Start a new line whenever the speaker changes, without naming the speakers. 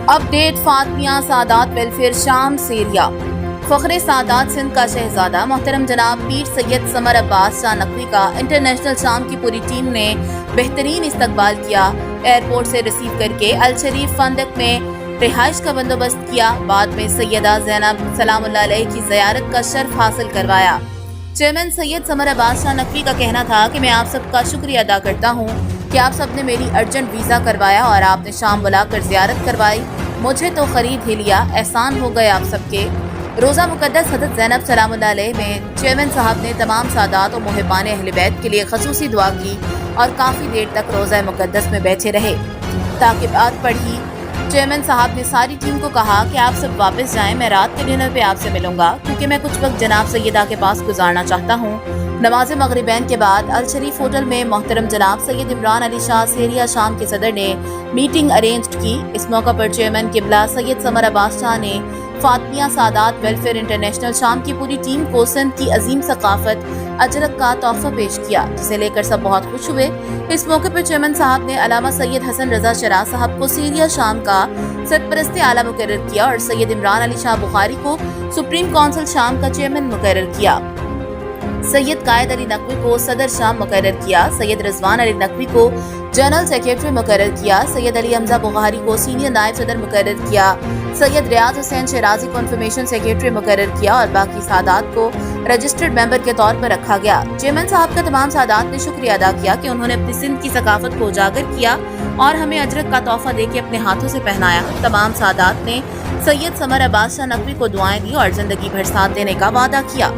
Update فاطمیہ سادات welfare شام Syria فخر سادات سندھ کا شہزادہ محترم جناب پیر سید سمر عباس شاہ نقوی کا انٹرنیشنل شام کی پوری ٹیم نے بہترین استقبال کیا۔ ایئرپورٹ سے ریسیو کر کے الشریف فندق میں رہائش کا بندوبست کیا۔ بعد میں سیدہ زینب سلام اللہ علیہ کی زیارت کا شرف حاصل کروایا۔ چیئرمین سید سمر عباس شاہ نقوی کا کہنا تھا کہ میں آپ سب کا شکریہ ادا کرتا ہوں کہ آپ سب نے میری ارجنٹ ویزا کروایا اور آپ نے شام بلا کر زیارت کروائی۔ مجھے تو خرید ہی لیا، احسان ہو گئے آپ سب کے۔ روزہ مقدس حضرت زینب سلام اللہ علیہ میں چیئرمین صاحب نے تمام سادات و محبان اہل بیت کے لیے خصوصی دعا کی اور کافی دیر تک روزہ مقدس میں بیٹھے رہے تاکہ بات پڑھی۔ چیئرمین صاحب نے ساری ٹیم کو کہا کہ آپ سب واپس جائیں، میں رات کے ڈنر پہ آپ سے ملوں گا کیونکہ میں کچھ وقت جناب سیدہ کے پاس گزارنا چاہتا ہوں۔ نماز مغربین کے بعد الشریف ہوٹل میں محترم جناب سید عمران علی شاہ سیریا شام کے صدر نے میٹنگ ارینجڈ کی۔ اس موقع پر چیئرمین قبلہ سید سمر عباس شاہ نے فاطمیہ سادات ویلفیئر انٹرنیشنل شام کی پوری ٹیم کو سندھ کی عظیم ثقافت اجرک کا تحفہ پیش کیا، جسے لے کر سب بہت خوش ہوئے۔ اس موقع پر چیئرمین صاحب نے علامہ سید حسن رضا شرح صاحب کو سیریا شام کا سرپرست اعلیٰ مقرر کیا اور سید عمران علی شاہ بخاری کو سپریم کونسل شام کا چیئرمین مقرر کیا۔ سید قائد علی نقوی کو صدر شام مقرر کیا۔ سید رضوان علی نقوی کو جنرل سیکریٹری مقرر کیا۔ سید علی حمزہ بخاری کو سینئر نائب صدر مقرر کیا۔ سید ریاض حسین شیرازی کو انفارمیشن سیکریٹری مقرر کیا اور باقی سادات کو رجسٹرڈ ممبر کے طور پر رکھا گیا۔ چیئرمین صاحب کا تمام سادات نے شکریہ ادا کیا کہ انہوں نے اپنی سندھ کی ثقافت کو اجاگر کیا اور ہمیں اجرک کا تحفہ دے کے اپنے ہاتھوں سے پہنایا۔ تمام سادات نے سید سمر عباس شاہ نقوی کو دعائیں دی اور زندگی بھر ساتھ دینے کا وعدہ کیا۔